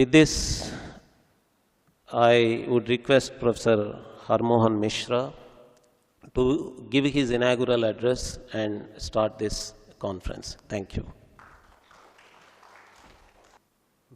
With this, I would request Professor Harmohan Mishra to give his inaugural address and start this conference. Thank you.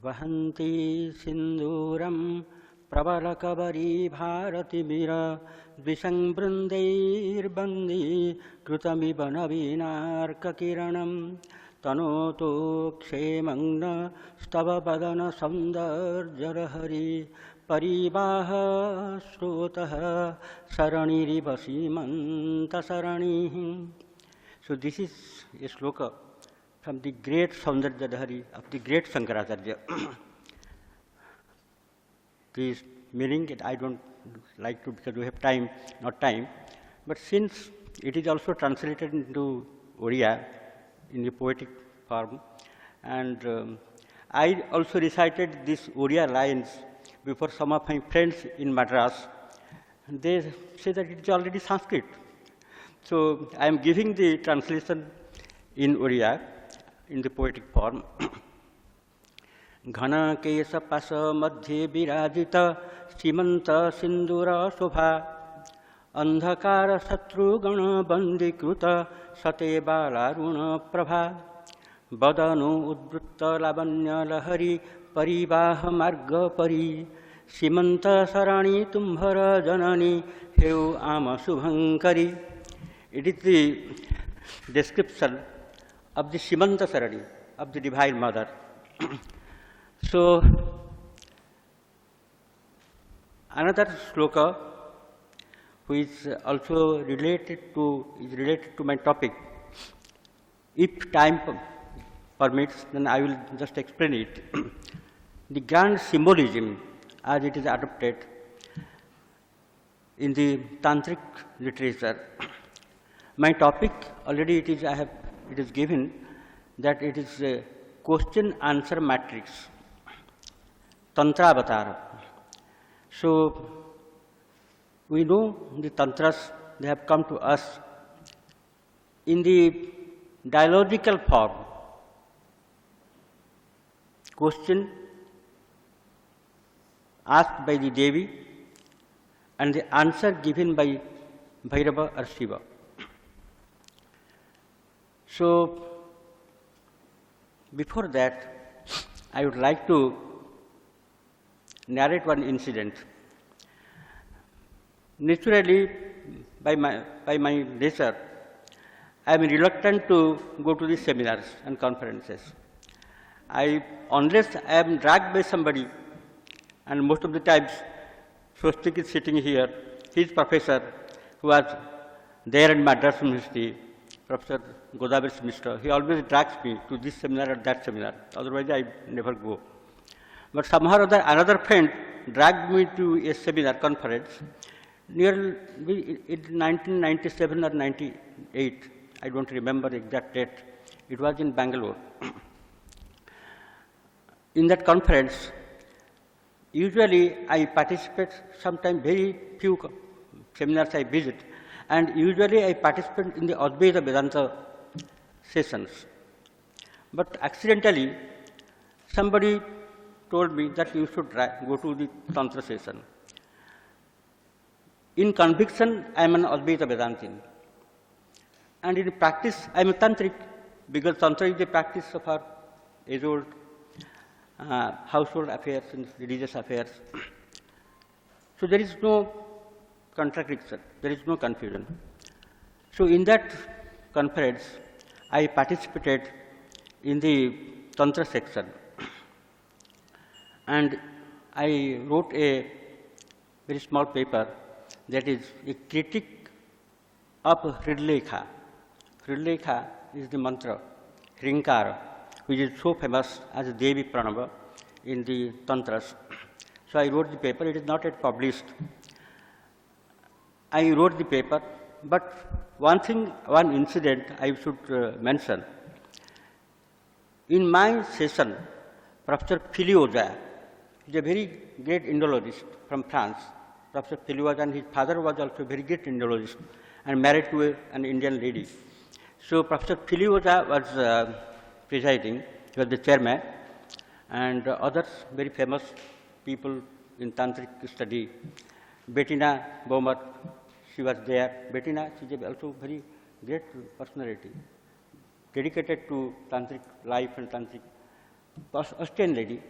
Vahanti Sinduram Prabalakabari Bharati Mira Dvishang Brundair Bandi Krutami Banavinar Kakiranam Tanoto Kshemangna Stava Badana Sandar Jarahari Paribaha Srotaha Saraniri Basimanta Sarani. So this is a sloka from the great Saundarjadhari of the great Shankaracharya. This meaning I don't like to, because we have time, not time, but since it is also translated into Oriya in the poetic form, and I also recited these Oriya lines before some of my friends in Madras. They say that it is already Sanskrit. So I am giving the translation in Oriya in the poetic form. Ghana kesa pasa madhye virajita simanta sindura shobha andhakara satru gana bandikruta sate balaruna prabha badanu udbrutta lavanya lahari parivaha marga pari simanta sarani tumbhara janani heu ama subhankari. It is the description of the Simanta Sarani, of the Divine Mother. So, another sloka which is also related to my topic. If time permits, then I will just explain it. The grand symbolism as it is adopted in the Tantric literature. My topic already it is given that it is a question answer matrix, Tantravatara. So we know the Tantras, they have come to us in the dialogical form. Question asked by the Devi and the answer given by Bhairava or Shiva. So, before that, I would like to narrate one incident. Naturally, by my nature, I am reluctant to go to the seminars and conferences. Unless I am dragged by somebody, and most of the times, Swastik is sitting here, his professor, who was there in Madras University, Professor Mishra, he always drags me to this seminar or that seminar, otherwise I never go. But somehow or other, another friend dragged me to a seminar conference near in 1997 or 98, I don't remember the exact date. It was in Bangalore. In that conference, usually I participate, sometimes very few seminars I visit, and usually I participate in the Advaita Vedanta sessions. But accidentally, somebody told me that you should go to the Tantra session. In conviction, I am an Advaita Vedantin. And in practice, I am a Tantric, because Tantra is the practice of our age-old household affairs and religious affairs. So there is no contradiction, there is no confusion. So in that conference, I participated in the Tantra section, and I wrote a very small paper that is a critique of Hridlekha. Hridlekha is the mantra, Hrinkara, which is so famous as Devi Pranava in the Tantras. So I wrote the paper, it is not yet published. I wrote the paper, but one incident I should mention. In my session, Professor Filioza is a very great Indologist from France. Professor Filioza, and his father was also a very great Indologist and married to an Indian lady. So Professor Filioza was presiding, he was the chairman, and others very famous people in Tantric study. Bettina Bomer, she was there. Bettina, she is also very great personality, dedicated to Tantric life and Tantric. Austrian lady,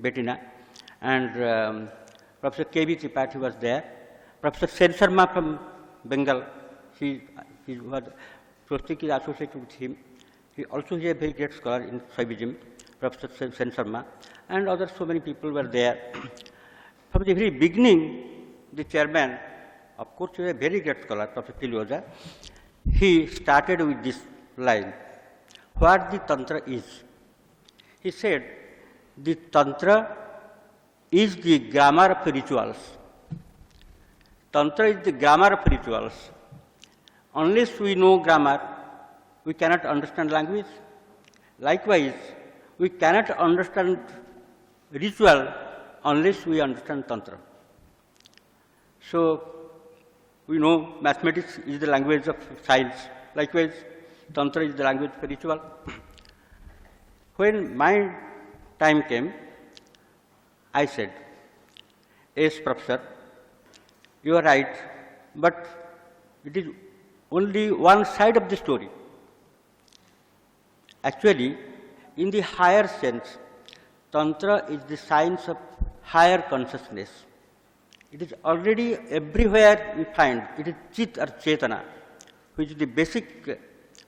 Bettina, and Professor K.V. Tripathi was there. Professor Sen Sharma from Bengal, he was closely associated with him. He also is a very great scholar in Shaivism, Professor Sen Sharma, and others so many people were there. From the very beginning, the chairman, of course, he was a very great scholar, Professor Tilioja, he started with this line, what the Tantra is. He said, the Tantra is the grammar of rituals. Tantra is the grammar of rituals. Unless we know grammar, we cannot understand language. Likewise, we cannot understand ritual unless we understand Tantra. So, we know mathematics is the language of science. Likewise, Tantra is the language for ritual. When my time came, I said, yes, Professor, you are right, but it is only one side of the story. Actually, in the higher sense, Tantra is the science of higher consciousness. It is already everywhere we find, it is Chit or Chetana, which is the basic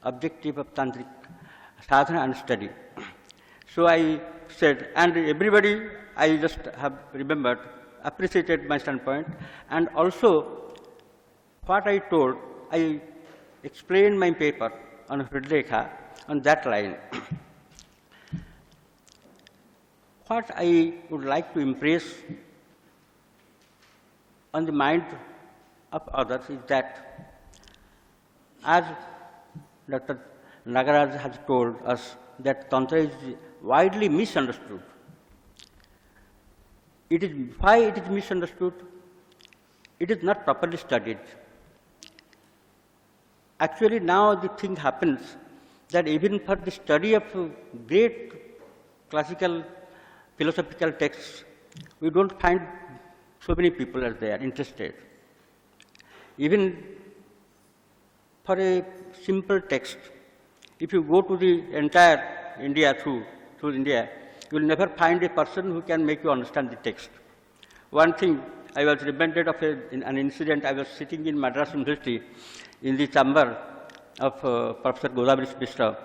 objective of Tantric sadhana and study. So I said, and everybody, I just have remembered, appreciated my standpoint, and also what I told, I explained my paper on Hridlekha on that line. What I would like to impress on the mind of others is that, as Dr. Nagaraj has told us, that Tantra is widely misunderstood. It is why it is misunderstood? It is not properly studied. Actually, now the thing happens that even for the study of great classical philosophical texts, we don't find so many people are there interested. Even for a simple text, if you go to the entire India through India, you will never find a person who can make you understand the text. One thing, I was reminded of an incident. I was sitting in Madras University in the chamber of Professor Mishra,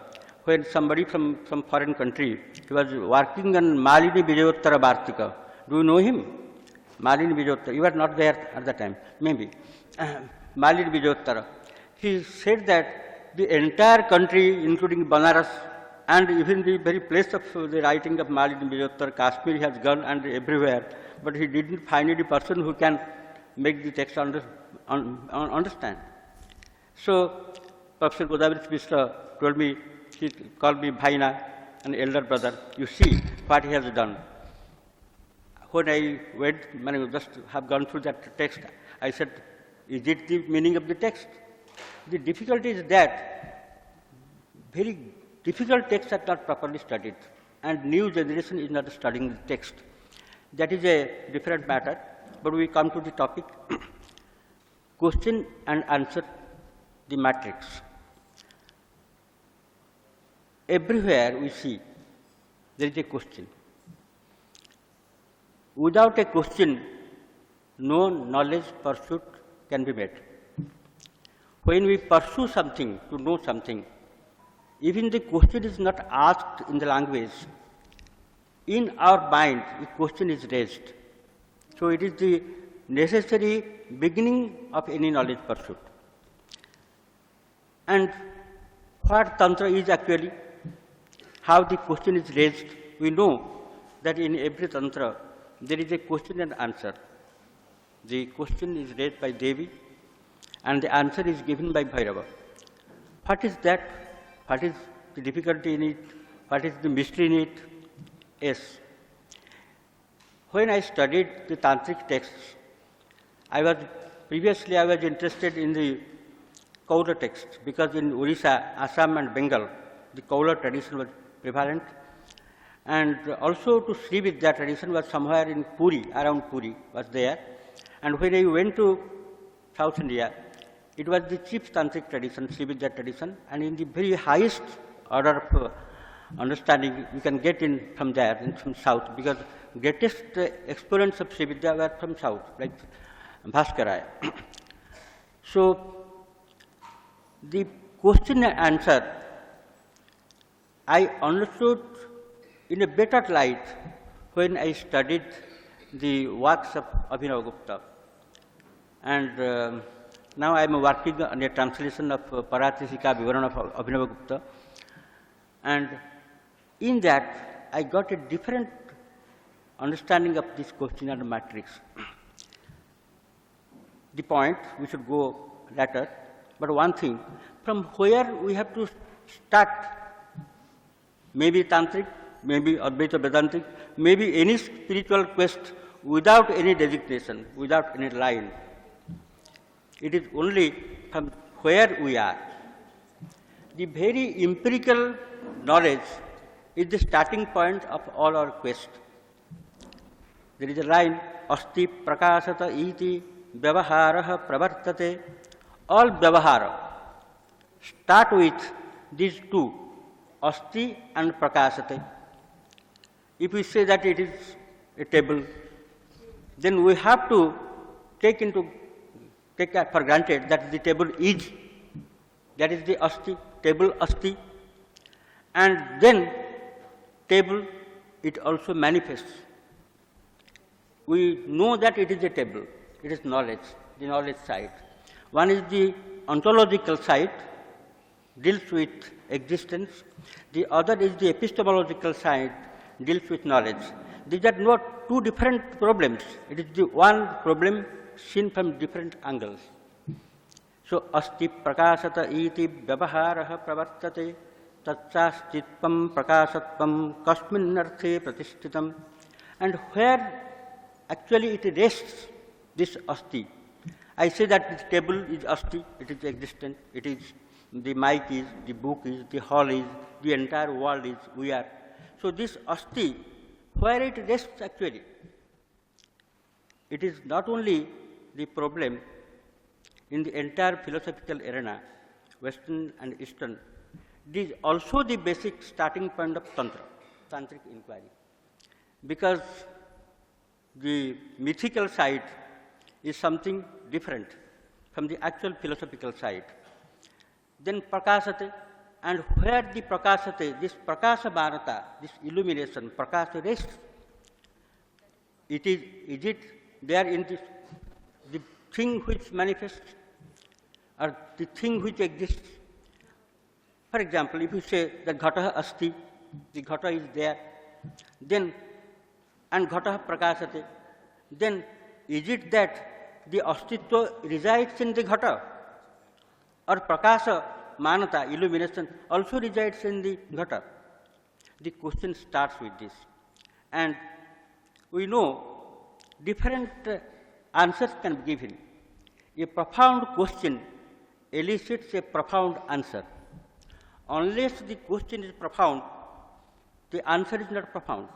when somebody from some foreign country, he was working on Malini Vijayottara Vartika. Do you know him? Malini Vijayottara. You were not there at the time, maybe. Malini Vijayottara. He said that the entire country, including Banaras, and even the very place of the writing of Malini Vijayottara, Kashmir, he has gone and everywhere, but he didn't find any person who can make the text understand. So, Professor Mishra told me, he called me Bhaina, an elder brother. You see what he has done. When I went, just have gone through that text, I said, is it the meaning of the text? The difficulty is that very difficult texts are not properly studied, and new generation is not studying the text. That is a different matter, but we come to the topic, question and answer, the matrix. Everywhere we see there is a question. Without a question, no knowledge pursuit can be made. When we pursue something, to know something, even the question is not asked in the language, in our mind, the question is raised. So it is the necessary beginning of any knowledge pursuit. And what Tantra is actually, how the question is raised, we know that in every Tantra, there is a question and answer. The question is raised by Devi, and the answer is given by Bhairava. What is that? What is the difficulty in it? What is the mystery in it? Yes. When I studied the Tantric texts, previously I was interested in the Kaula texts, because in Orissa, Assam and Bengal, the Kaula tradition was prevalent. And also to Sri Vidya tradition was somewhere in Puri, around Puri was there. And when I went to South India, it was the chief Tantric tradition, Sri Vidya tradition, and in the very highest order of understanding you can get in from there, from South, because greatest exponents of Sri Vidya were from South, like Bhaskaraya. So, the question and answer I understood in a better light when I studied the works of Abhinavagupta. And now I am working on a translation of Paratisika Vivarana of Abhinavagupta. And in that, I got a different understanding of this question and matrix. The point, we should go later, but one thing, from where we have to start, maybe Tantric, maybe Advaita Vedantic, maybe any spiritual quest without any designation, without any line. It is only from where we are. The very empirical knowledge is the starting point of all our quest. There is a line, Asti Prakasata iti Vyavaharaha Pravartate. All Vyavahara start with these two, Asti and Prakasate. If we say that it is a table, then we have to take for granted that the table is, that is the Asti, table Asti, and then table it also manifests. We know that it is a table, it is knowledge, the knowledge side. One is the ontological side, deals with existence. The other is the epistemological side, deals with knowledge. These are not two different problems. It is the one problem seen from different angles. So, asti prakasata iti vyavaharaha pravartate tatchastitvam prakasatvam kasminnarthe pratishthitam. And where actually it rests, this asti. I say that the table is asti, it is existent, it is, the mic is, the book is, the hall is, the entire world is, we are. So, this asti, where it rests actually, it is not only the problem in the entire philosophical arena, Western and Eastern, it is also the basic starting point of Tantra, Tantric inquiry. Because the mythical side is something different from the actual philosophical side. Then Prakasate, and where the Prakasate, this Prakasa Bharata, this illumination, Prakasa rests, is it there in this, the thing which manifests or the thing which exists? For example, if you say that Ghataha Asti, the Ghata is there, then, and Ghataha Prakasate, then is it that the Astitva resides in the Ghata, or Prakasa Manata, illumination, also resides in the Ghata? The question starts with this. And we know different answers can be given. A profound question elicits a profound answer. Unless the question is profound, the answer is not profound.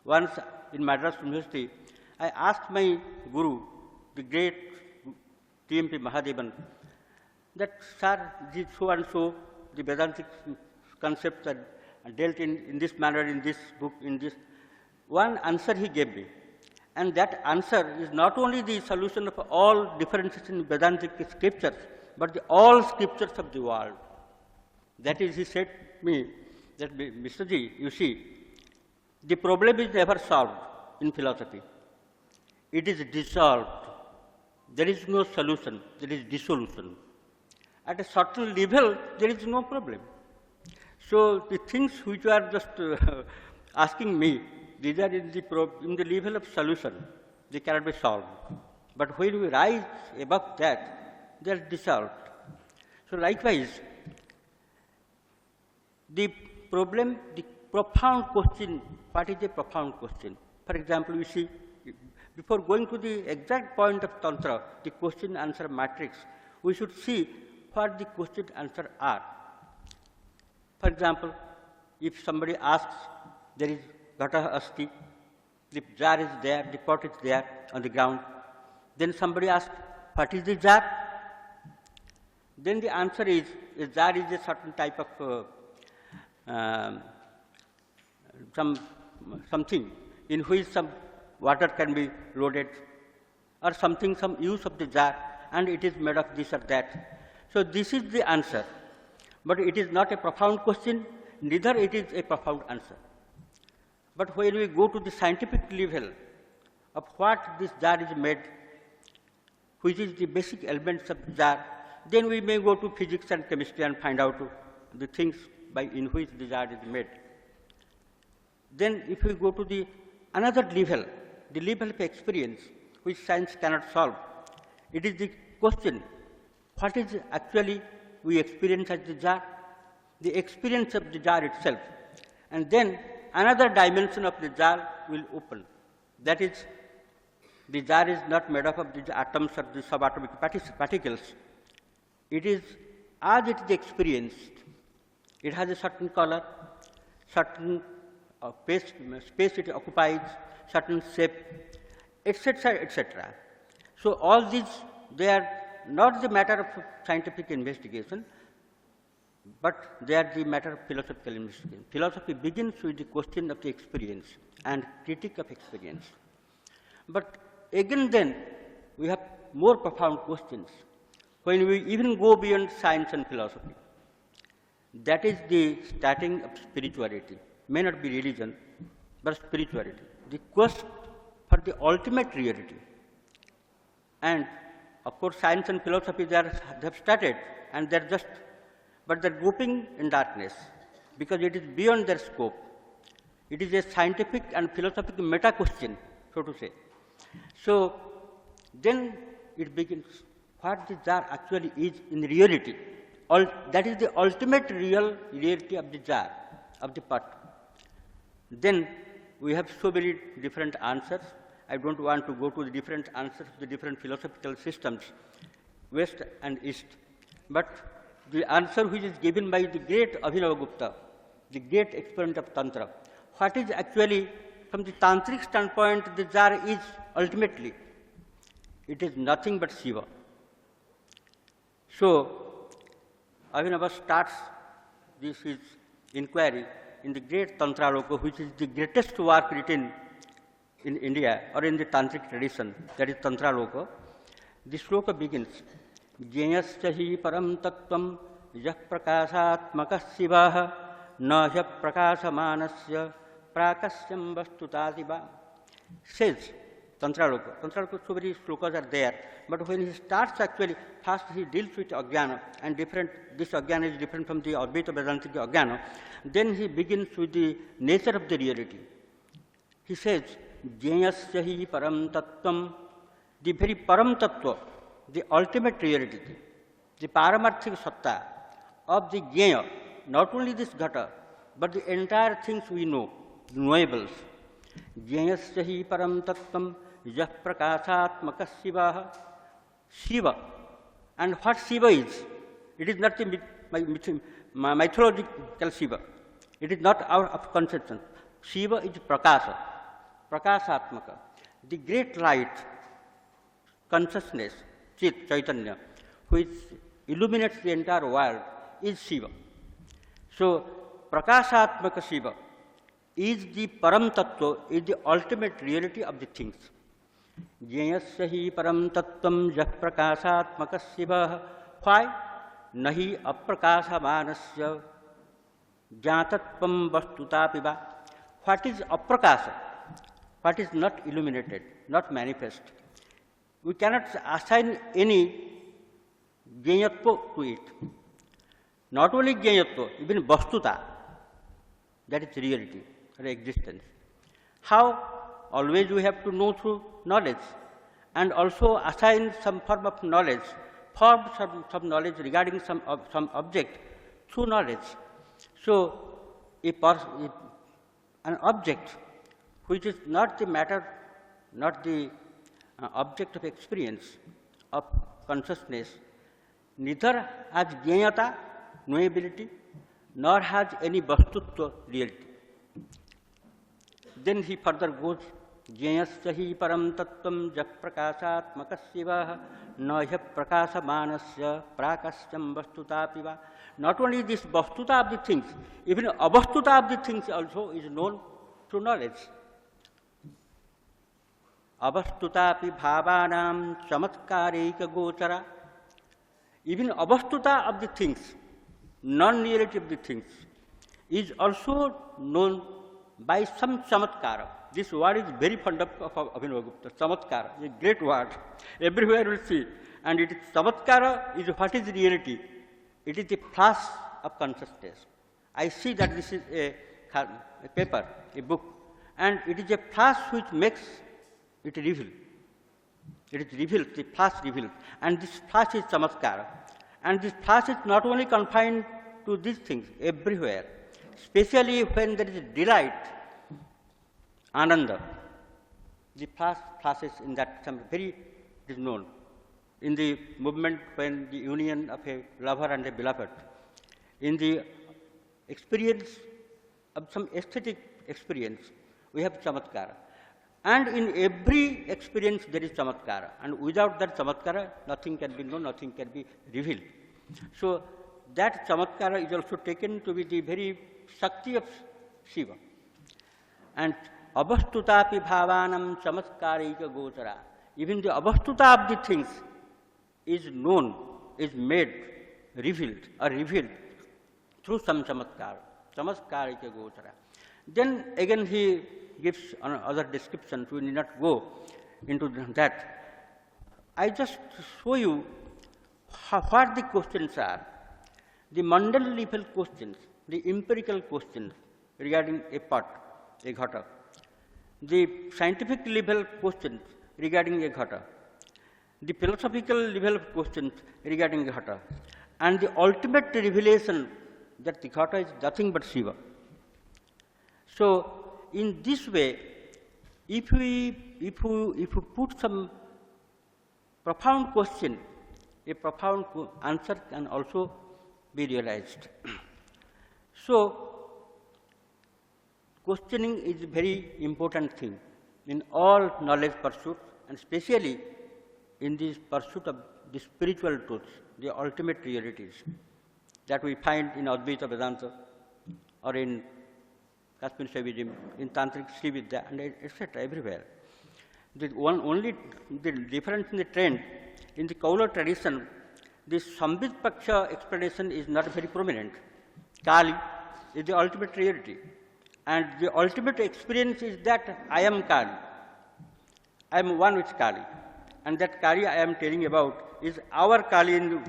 Once in Madras University, I asked my guru, the great T.M.P. Mahadevan, that, sir, this so and so, the Vedantic concepts are dealt in this manner, in this book, in this. One answer he gave me. And that answer is not only the solution of all differences in Vedantic scriptures, but all scriptures of the world. That is, he said to me, that Mr. Ji, you see, the problem is never solved in philosophy. It is dissolved. There is no solution, there is dissolution. At a certain level, there is no problem. So, the things which you are just asking me, these are in the level of solution. They cannot be solved. But when we rise above that, they are dissolved. So, likewise, the problem, the profound question, what is a profound question? For example, we see, before going to the exact point of Tantra, the question-answer matrix, we should see what the question answer are. For example, if somebody asks, there is ghata asti, the jar is there, the pot is there on the ground. Then somebody asks, what is the jar? Then the answer is, a jar is a certain type of something in which some water can be loaded, or something, some use of the jar, and it is made of this or that. So this is the answer. But it is not a profound question, neither it is a profound answer. But when we go to the scientific level of what this jar is made, which is the basic elements of the jar, then we may go to physics and chemistry and find out the things in which the jar is made. Then if we go to the another level, the level of experience which science cannot solve, it is the question, what is actually we experience as the jar, the experience of the jar itself. And then another dimension of the jar will open. That is, the jar is not made up of the atoms or the subatomic particles. It is, as it is experienced, it has a certain color, certain space it occupies, certain shape, etc., etc. So all these, they are not the matter of scientific investigation, but they are the matter of philosophical investigation. Philosophy begins with the question of the experience and critique of experience. But again then, we have more profound questions. When we even go beyond science and philosophy, that is the starting of spirituality. May not be religion, but spirituality. The quest for the ultimate reality. And of course, science and philosophy, they have started, and they're just, but they're groping in darkness, because it is beyond their scope. It is a scientific and philosophical meta question, so to say. So then it begins, what the jar actually is in reality. That is the ultimate reality of the jar, of the pot. Then we have so many different answers. I don't want to go to the different answers of the different philosophical systems, West and East. But the answer which is given by the great Abhinavagupta, the great exponent of Tantra, what is actually, from the Tantric standpoint, the jar is ultimately, it is nothing but Shiva. So, Abhinava starts this his inquiry in the great Tantraloka, which is the greatest work written in India or in the Tantric tradition, that is Tantraloka. The shloka begins, Jnayasya hi param tattvam yah prakasatmakas shivaha na yah prakasamanasya prakasyam vastutadiva. Says Tantraloka. Tantraloka, so many shlokas are there, but when he starts actually, first he deals with Ajnana, and this Ajnana is different from the Advaita Vedantic Ajnana. Then he begins with the nature of the reality. He says, Jnayasya hi param tattvam, the very param tattva, the ultimate reality, the paramarthik satta of the Jnaya, not only this ghata, but the entire things we know, the knowables. Jnayasya hi param tattvam yah prakasatmakas shivaha. Shiva. And what Shiva is? It is not the mythological Shiva. It is not out of conception. Shiva is prakasa, prakasatmaka. The great light, consciousness, Chit, Chaitanya, which illuminates the entire world, is Shiva. So, prakasatmaka Shiva is the param tattva, is the ultimate reality of the things. Jnayasya hi param tattvam yah prakasatmakas shivaha. Why? Nahi aprakashamanasya jnatatvam vastutapiva. What is aprakasa? What is not illuminated, not manifest? We cannot assign any jnayatva to it. Not only jnayatva, even vastuta, that is reality or existence. How? Always we have to know through knowledge, and also assign some form of knowledge, form some knowledge regarding some object through knowledge. So, an object which is not the matter, not the object of experience, of consciousness, neither has jnayata, knowability, nor has any vastutva, reality. then he further goes, Jnayasya hi param tattvam jah prakashatmakasya na hya prakasamanasya prakasyam vastutapiva. Not only this vastuta of the things, even avastuta of the things also is known through knowledge. Avastutapi bhavanam chamatkareka gochara. Even avastuta of the things, non-reality of the things, is also known by some chamatkara. This word is very fond of Abhinavagupta, chamatkara, a great word. Everywhere we see. And it is chamatkara is what is reality. It is the flash of consciousness. I see that this is a paper, a book, and it is a flash which makes it reveal. It is revealed, the flash revealed. And this flash is chamatkara. And this flash is not only confined to these things, everywhere. Especially when there is delight, ananda. The flashes in that some very it is known. In the movement when the union of a lover and a beloved, in the experience of some aesthetic experience, we have chamatkara. And in every experience there is chamatkara. And without that chamatkara, nothing can be known, nothing can be revealed. So that chamatkara is also taken to be the very Shakti of Shiva. And avastutapi bhavanam chamatkarika gochara. Even the avastuta of the things is known, is made, revealed through some chamatkar, chamatkarika gochara. Then again he gives other descriptions, we need not go into that. I just show you what the questions are. The mundane level questions, the empirical questions regarding a pot, a ghata. The scientific level questions regarding a ghata. The philosophical level of questions regarding the ghata, and the ultimate revelation that the ghata is nothing but Shiva. So, in this way, if you put some profound question, a profound answer can also be realized. So, questioning is a very important thing in all knowledge pursuits, and especially in this pursuit of the spiritual truths, the ultimate realities that we find in Advaita Vedanta or in Kashmir Shaivism, in Tantric Sri Vidya, and etc. everywhere. The difference in the trend, in the Kaula tradition, this Sambit Paksha explanation is not very prominent. Kali is the ultimate reality. And the ultimate experience is that I am Kali. I am one with Kali. And that Kali I am telling about is our Kali in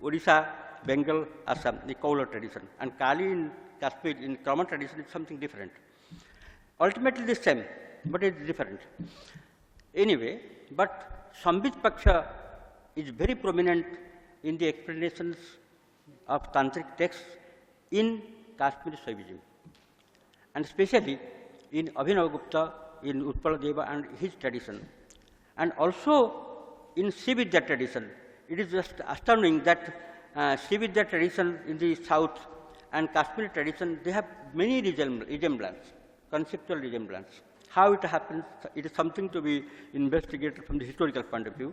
Odisha, Bengal, Assam, the Kaula tradition. And Kali in Kashmir, in common tradition, is something different. Ultimately the same, but it is different. Anyway, but Sambit Paksha is very prominent in the explanations of Tantric texts in Kashmir Shaivism, and especially in Abhinavagupta, in Utpaladeva and his tradition. And also in Sri Vidya tradition. It is just astounding that Sri Vidya tradition in the south and Kashmir tradition, they have many resemblance, conceptual resemblance. How it happens, it is something to be investigated from the historical point of view.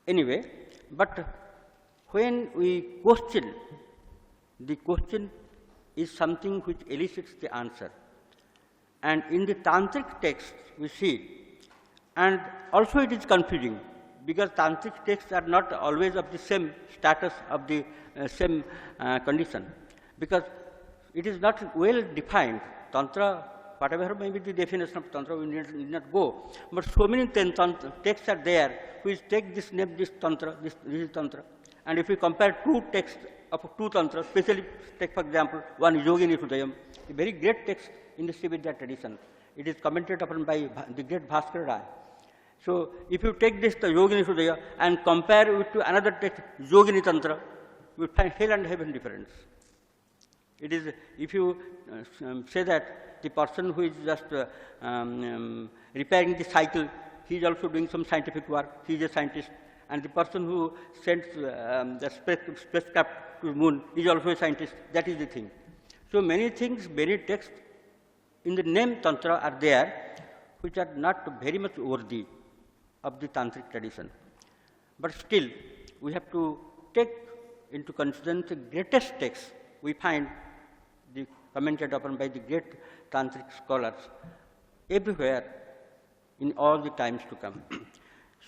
Anyway, but when we question, the question is something which elicits the answer. And in the Tantric text, we see, and also it is confusing, because Tantric texts are not always of the same status, of the same condition, because it is not well defined. Tantra, whatever may be the definition of Tantra, we need not go. But so many texts are there which take this name, this Tantra, this is Tantra. And if we compare two texts of two Tantras, especially take for example, one is Yogini Hridayam, a very great text in the Sri Vidya tradition. It is commented upon by the great Bhaskara Rai. So, if you take this, the Yogini Hridaya, and compare it to another text, Yogini Tantra, you will find hell and heaven difference. It is, if you say that the person who is just repairing the cycle, he is also doing some scientific work, he is a scientist, and the person who sends the spacecraft to the moon is also a scientist, that is the thing. So, many things, many texts in the name Tantra are there, which are not very much worthy of the Tantric tradition. But still, we have to take into consideration the greatest texts we find the commented upon by the great Tantric scholars everywhere in all the times to come.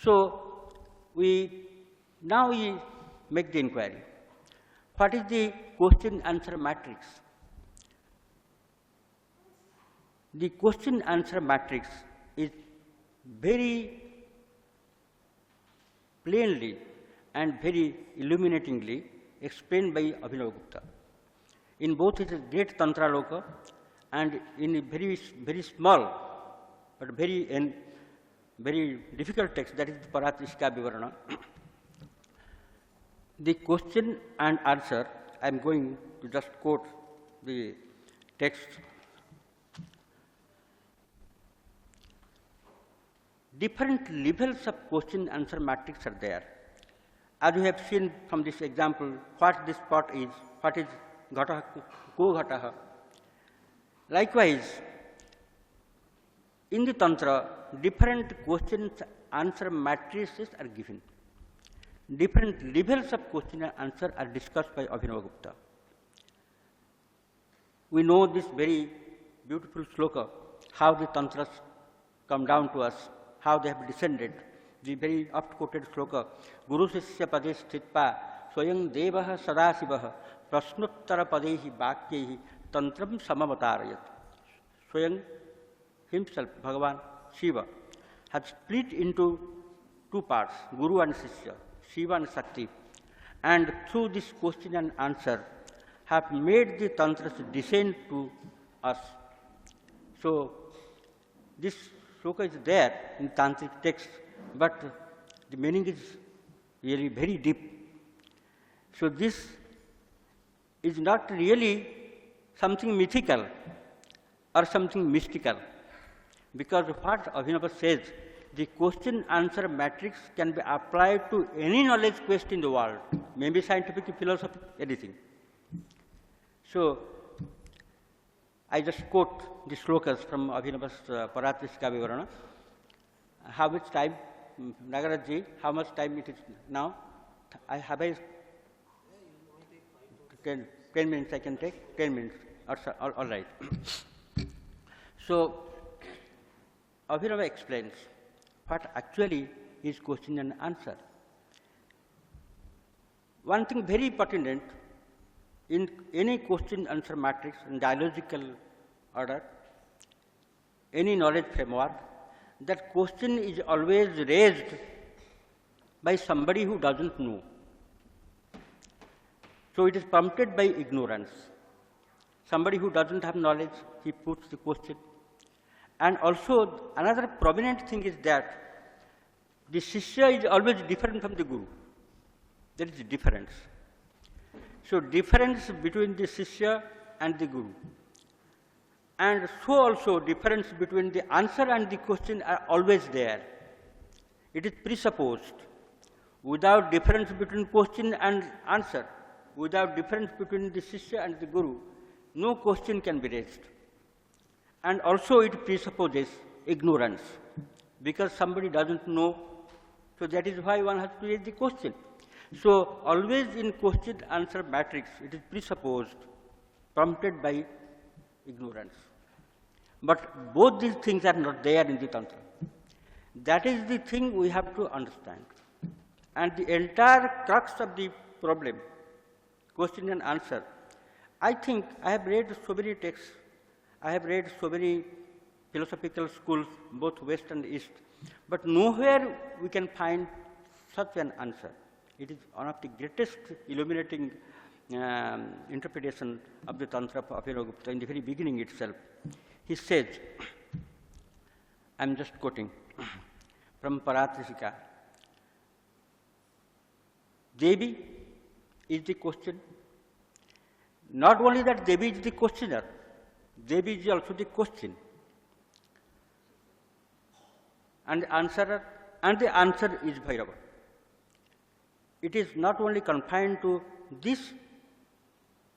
So, now we make the inquiry. What is the question-answer matrix? The question-answer matrix is very plainly and very illuminatingly explained by Abhinavagupta in both his great Tantra Loka and in a very, very small but very difficult text, that is the Paratrishka Vivarana. The question and answer, I am going to just quote the text. Different levels of question answer matrix are there. As you have seen from this example, what this pot is, what is ghataha, ko ghataha. Likewise, in the Tantra, different questions answer matrices are given. Different levels of question and answer are discussed by Abhinavagupta. We know this very beautiful sloka, how the Tantras come down to us, how they have descended. The very oft quoted sloka, Guru Sisya Pade Sthitpa, Swayam Devaha Sadasivaha, Prasnottara Padehi Bhakyehi, Tantram Samavatarayat. Swayam himself, Bhagavan Shiva, has split into two parts, Guru and Sisya, Shiva and Shakti, and through this question and answer have made the Tantras descend to us. So, this sloka is there in Tantric text, but the meaning is really very deep. So, this is not really something mythical or something mystical, because what Abhinava says, the question-answer matrix can be applied to any knowledge quest in the world, maybe scientific, philosophy, anything. So, I just quote the slokas from Abhinava's Paratrishka Vivarana. How much time, Nagaraj-ji, how much time it is now? I have 10 minutes I can take? 10 minutes, all right. So, Abhinava explains what actually is question and answer. One thing very pertinent, in any question answer matrix in dialogical order, any knowledge framework, that question is always raised by somebody who doesn't know. So, it is prompted by ignorance. Somebody who doesn't have knowledge, he puts the question. And also, another prominent thing is that the Shishya is always different from the Guru. There is a difference. So, difference between the Shishya and the Guru. And so also difference between the answer and the question are always there. It is presupposed. Without difference between question and answer, without difference between the Shishya and the Guru, no question can be raised. And also it presupposes ignorance, because somebody doesn't know, so that is why one has to raise the question. So, always in question-answer matrix, it is presupposed, prompted by ignorance. But both these things are not there in the Tantra. That is the thing we have to understand. And the entire crux of the problem, question and answer, I think I have read so many texts, I have read so many philosophical schools, both West and East, but nowhere we can find such an answer. It is one of the greatest illuminating interpretation of the Tantra of Abhinavagupta in the very beginning itself. He says, I am just quoting from Paratrishika, Devi is the question. Not only that Devi is the questioner, Devi is also the question. And the answer is Bhairava. It is not only confined to this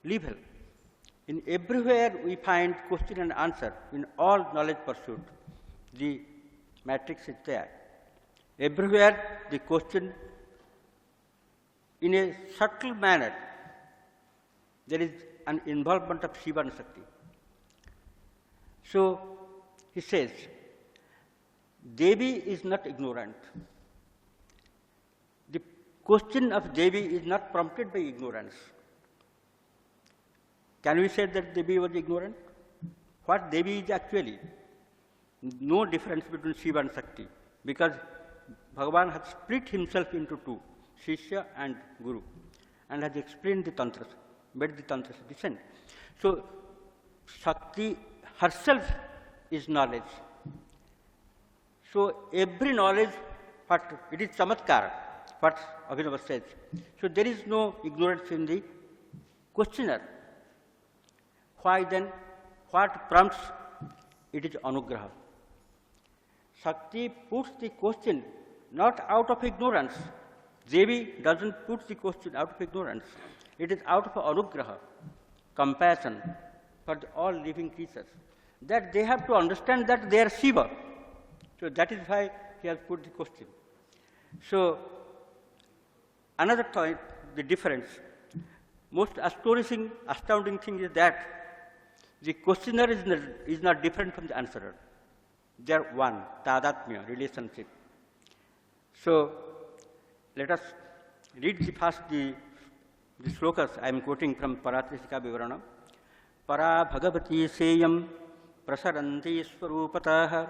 level, In everywhere we find question and answer in all knowledge pursuit. The matrix is there. Everywhere the question in a subtle manner, there is an involvement of Shiva and Shakti. So he says, Devi is not ignorant. The question of Devi is not prompted by ignorance. Can we say that Devi was ignorant? What Devi is actually? No difference between Shiva and Shakti, because Bhagavan has split himself into two, Shishya and Guru, and has explained the Tantras, made the Tantras descend. So, Shakti herself is knowledge. So, every knowledge, it is Chamatkara, what Abhinava says. So, there is no ignorance in the questioner. Why then? What prompts? It is Anugraha. Shakti puts the question not out of ignorance. Devi doesn't put the question out of ignorance. It is out of Anugraha, compassion for all living creatures, that they have to understand that they are Shiva. So that is why he has put the question. So another point, the difference, most astounding thing is that the questioner is not different from the answerer. They are one, tadatmya, relationship. So let us read the slokas I am quoting from Paratrishika Vivarana. Para bhagavati seyam prasaranti swarupatah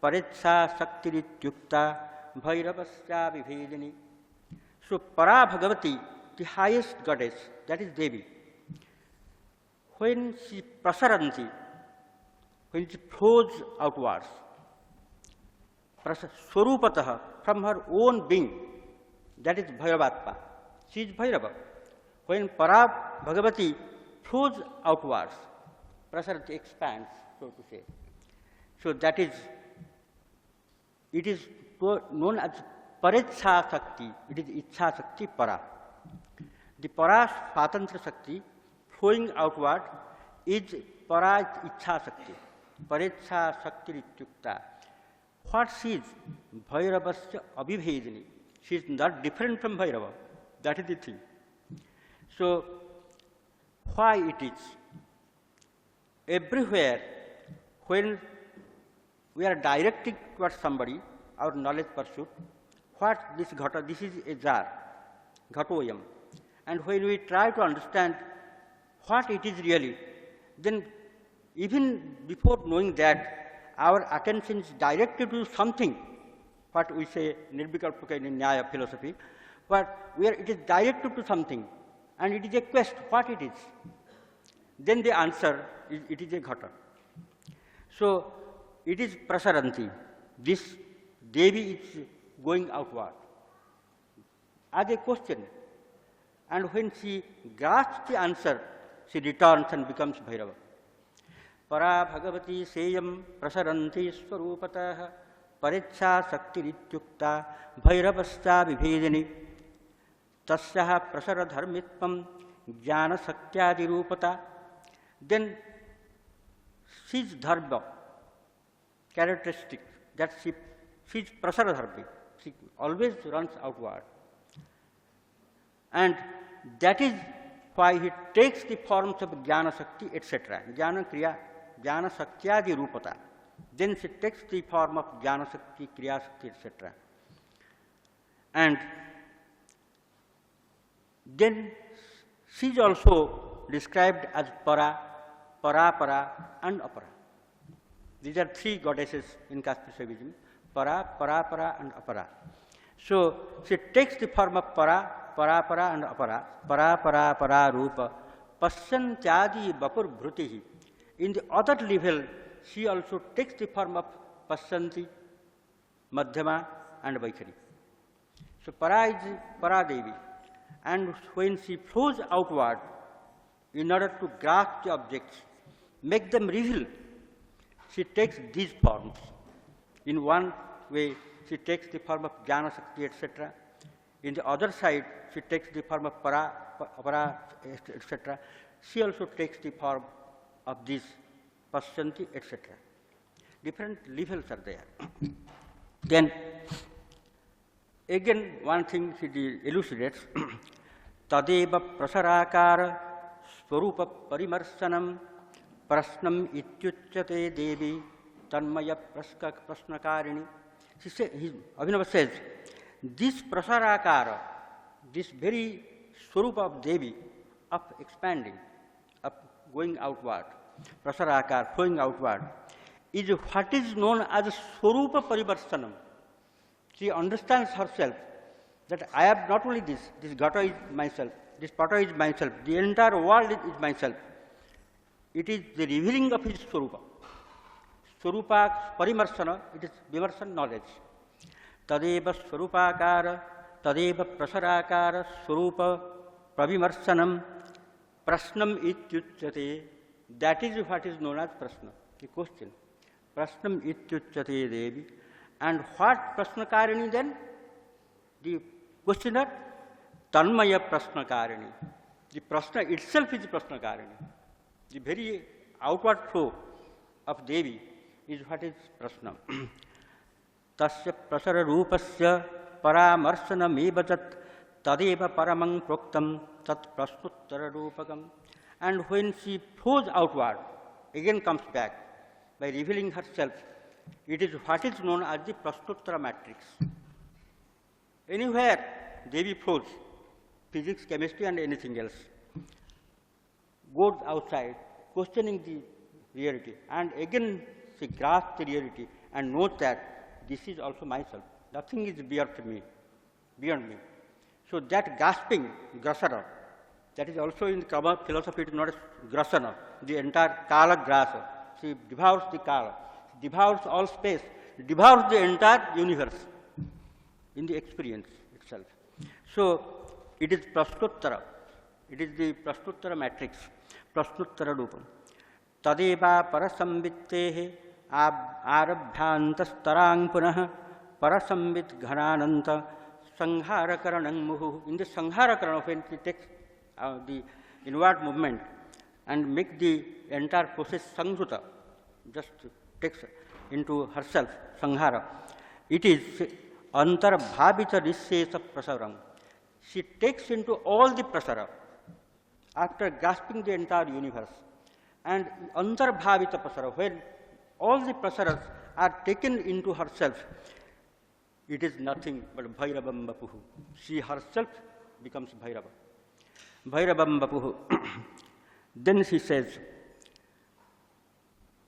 paritsa saktirityukta bhairavasya vibhedini. So Para Bhagavati, the highest goddess, that is Devi, when she prasaranti, when she flows outwards, swarupatah, from her own being, that is Bhairavatma. She is Bhairava. When Para Bhagavati flows outwards, prasaranti expands, so to say. So that is, it is known as Paritsa Shakti, it is Ichha Shakti Para. The Para Swatantra Shakti flowing outward is Para Ichha Shakti, Paritsa Shakti Rityukta. What she is? Bhairavasya Abhibhedini. She is not different from Bhairava. That is the thing. So, why it is? Everywhere, when we are directing towards somebody, our knowledge pursuit, what this ghata, this is a jar, ghatoyam. And when we try to understand what it is really, then even before knowing that, our attention is directed to something, what we say nirvikalpaka in Nyaya philosophy, but where it is directed to something, and it is a quest, what it is. Then the answer is, it is a ghata. So, it is prasaranti. This Devi is going outward as a question. And when she grasps the answer, she returns and becomes Bhairava. Para Bhagavati Seyam Prasaranti Swarupatah Paritsa Sakti Rityukta Bhairavasya Vibhedini Tasyaha Prasara Dharmitvam Jnana Sakyadi Rupata. Then she is dharma, characteristic, that she is Prasara Dharmi. She always runs outward. And that is why he takes the forms of Jnana Sakti, etc. Jnana Kriya, Jnana Sakyadi Rupata. Then she takes the form of Jnana Sakti, Kriya Sakti, etc. And then she is also described as Para, Para, and Apara. These are three goddesses in Kaspia Shaivism, Para, and Apara. So she takes the form of Para, and Apara, Para, Rupa, Pasyantyadi Bapur Bhrutihi. In the other level, she also takes the form of Pasyanti, Madhyama, and Vaikhari. So Para is Para Devi. And when she flows outward, in order to grasp the objects, make them reveal, she takes these forms. In one way, she takes the form of Jnana Sakti, etc. In the other side, she takes the form of Para, etc. she also takes the form of this Pashyanti, etc. Different levels are there. Then, again, one thing he elucidates, Tadeva prasarakara swarupa parimarsanam prasnam ityuchyate devi tanmaya prasnakarini. Abhinava says, this prasarakara, this very swarupa of Devi, of expanding, of going outward, prasarakara, flowing outward, is what is known as swarupa parivarsanam. She understands herself that I have not only this ghata is myself, this pata is myself, the entire world is myself. It is the revealing of his swarupa. Swarupa parimarsana, it is vimarsan knowledge. Tadeva swarupakara, tadeva prasarakara, swarupa pravimarsanam, prasnam ityuchyate. That is what is known as prasna, the question. Prasnam ityuchyate devi. And what prasnakarini then? The questioner, tanmaya prasnakarini. The prasna itself is prasnakarini. The very outward flow of Devi is what is prasna. Tasya prasara rupasya paramarsana mebajat tadeva paramang proktam tat prasnuttara rupakam. And when she flows outward, again comes back by revealing herself, it is what is known as the prasnuttara matrix. Anywhere Devi flows, physics, chemistry and anything else, goes outside, questioning the reality, and again she grasps the reality and knows that this is also myself. Nothing is beyond me. So that grasping, grasana, that is also in Kama philosophy, it is not as grasana, the entire kala grasa. She devours the kala, devours all space, devours the entire universe in the experience itself. So it is prasnuttara, it is the prasnuttara matrix, prasnuttara rupam. Tadeva parasamvittehe arabhyantastarang punah parasamvit ghanananta sanghārakaranam muhu. In the sanghārakaranam, when he takes the inward movement and make the entire process sanghruta, just takes into herself, sanghara, it is antarbhavita nishesa prasaram. She takes into all the prasara after grasping the entire universe. And antarbhavita prasara, when all the prasaras are taken into herself, it is nothing but bhairavam vapuhu. She herself becomes bhairava. Bhairavam vapuhu. Then she says,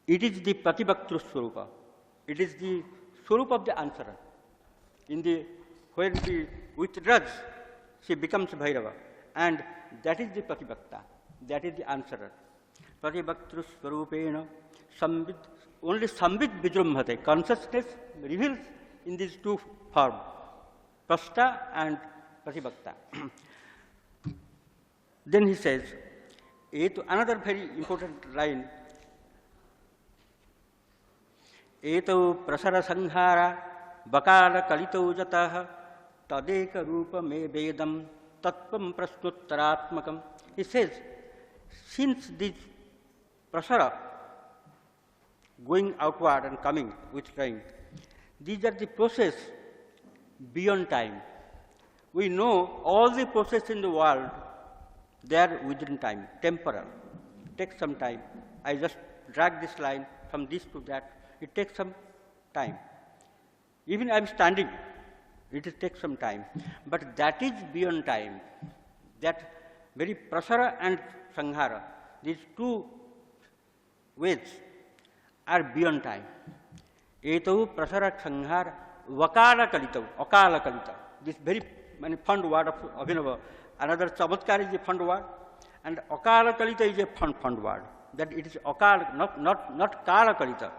it is the pratibhaktru swarupa. It is the swarupa of the answerer. When she withdraws, she becomes bhairava. And that is the pratibhakta. That is the answerer. Pratibhaktru swarupena sambit, only sambit vijrumbhate. Consciousness reveals in these two forms, prasta and pratibhakta. Then he says, another very important line, Etau prasara sanghara bakala kalitau jataha tadeka rupa me vedam tatvam prasnuttaratmakam. He says, since this prasara, going outward and coming, withdrawing, these are the process beyond time. We know all the process in the world, they are within time, temporal. It takes some time. I just drag this line from this to that. It takes some time. Even I am standing, it takes some time. But that is beyond time. That very prasara and sanghara, these two ways are beyond time. Etau prasara sanghara vakala kalitau, akala kalita. This very fund word of Abhinava. Another chamatkar is a fund word, and akala kalita is a fund word. That it is akala, not kala kalita.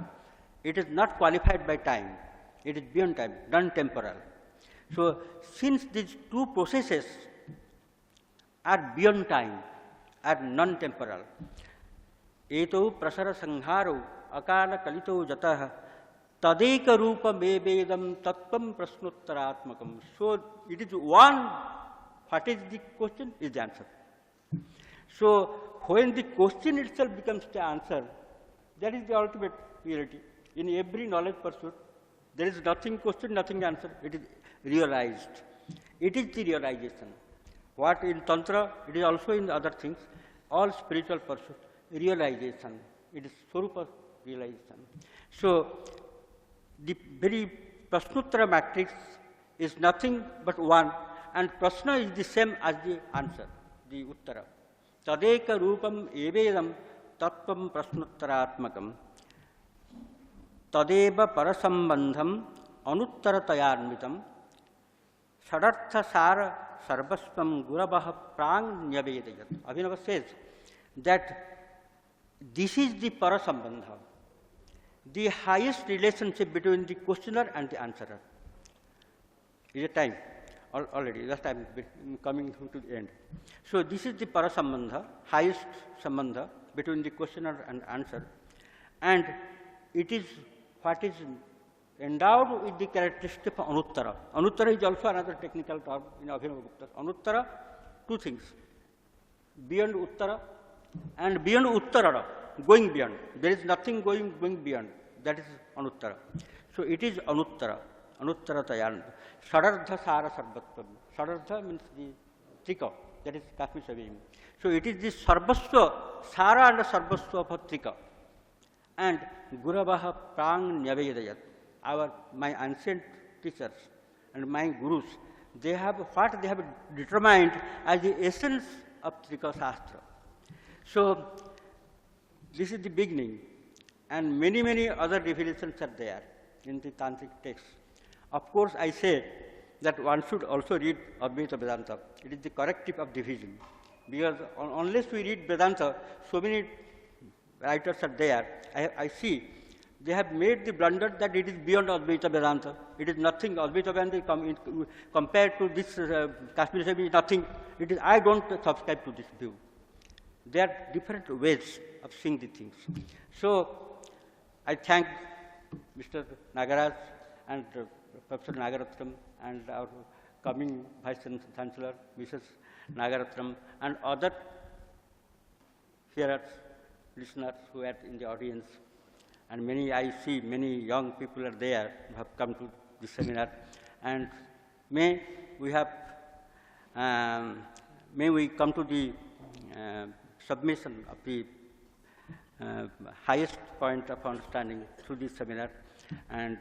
It is not qualified by time. It is beyond time, non-temporal. So, since these two processes are beyond time, are non-temporal, etau prasara sangharo akala kalito jataha tadeka rupa me vedam tattvam prasnuttaratmakam. So, it is one. What is the question? Is the answer. So, when the question itself becomes the answer, that is the ultimate reality. In every knowledge pursuit, there is nothing question, nothing answer. It is realized. It is the realization. What in Tantra, it is also in other things, all spiritual pursuit, realization. It is Swarupa realization. So, the very Prashnottara matrix is nothing but one, and Prashna is the same as the answer, the Uttara. Tadeka Rupam Evedam Tattvam Prashnottaratmakam Tadeva Parasambandham Anuttaratayarmitam Sadartha Sara Sarvasvam Guravaha Prang Nyavedayat. Abhinava says that this is the Parasambandha, the highest relationship between the questioner and the answerer. Is a time already, just I am coming to the end. So, this is the Parasambandha, highest Sambandha between the questioner and answer, and it is what is endowed with the characteristic of Anuttara. Anuttara is also another technical term in Abhinava Gupta. Anuttara, two things, beyond Uttara and beyond Uttara, going beyond. There is nothing going beyond. That is Anuttara. So, it is Anuttara, Anuttaratayana. Sadardha Sara Sarvatvam. Sadardha means the Trika, that is Kashmir Savim. So, it is the Sarvasva, Sara and Sarvasva of Trika. And Guravaha Prang Nyavedayat. My ancient teachers and my gurus, they have what they have determined as the essence of Trika Shastra. So, this is the beginning, and many other revelations are there in the Tantric text. Of course, I say that one should also read Advaita Vedanta. It is the corrective of division, because unless we read Vedanta, so many writers are there. I see they have made the blunder that it is beyond Advaita Vedanta. It is nothing. Advaita Vedanta compared to this Kashmir Savim is nothing. It is, I don't subscribe to this view. There are different ways of seeing the things. So, I thank Mr. Nagaraj and Professor Nagaratnam and our coming Vice Chancellor, Mrs. Nagaratnam, and other hearers, listeners who are in the audience. And I see many young people are there who have come to this seminar. And may we come to the submission of the highest point of understanding through this seminar, and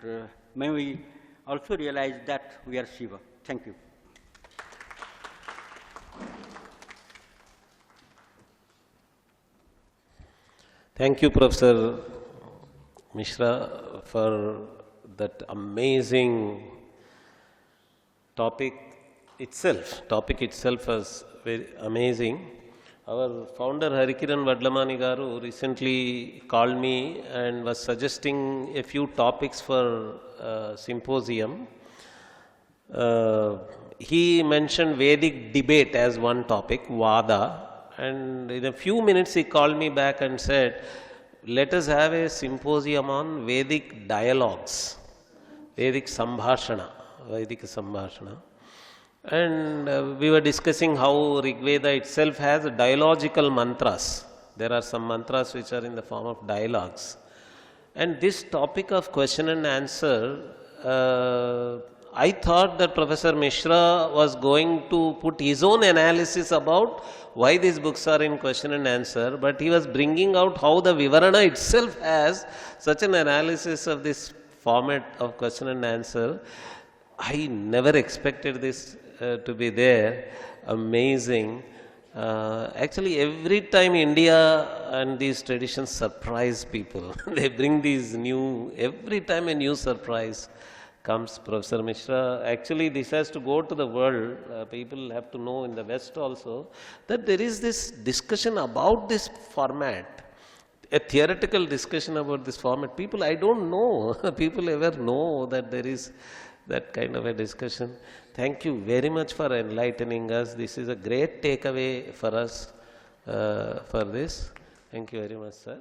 may we also realize that we are Shiva. Thank you. Thank you, Professor Mishra, for that amazing topic itself. Topic itself was very amazing. Our founder Harikiran Vadlamani Garu recently called me and was suggesting a few topics for symposium. He mentioned Vedic debate as one topic, Vada, and in a few minutes he called me back and said, let us have a symposium on Vedic dialogues, Vedic Sambhashana, Vedic Sambhashana. And we were discussing how Rig Veda itself has dialogical mantras. There are some mantras which are in the form of dialogues. And this topic of question and answer, I thought that Professor Mishra was going to put his own analysis about why these books are in question and answer, but he was bringing out how the Vivarana itself has such an analysis of this format of question and answer. I never expected this to be there. Amazing. Actually, every time India and these traditions surprise people, they bring these new, every time a new surprise comes. Professor Mishra, actually this has to go to the world. People have to know in the West also that there is this discussion about this format, a theoretical discussion about this format. People, I don't know, people ever know that there is that kind of a discussion. Thank you very much for enlightening us. This is a great takeaway for us for this. Thank you very much, sir.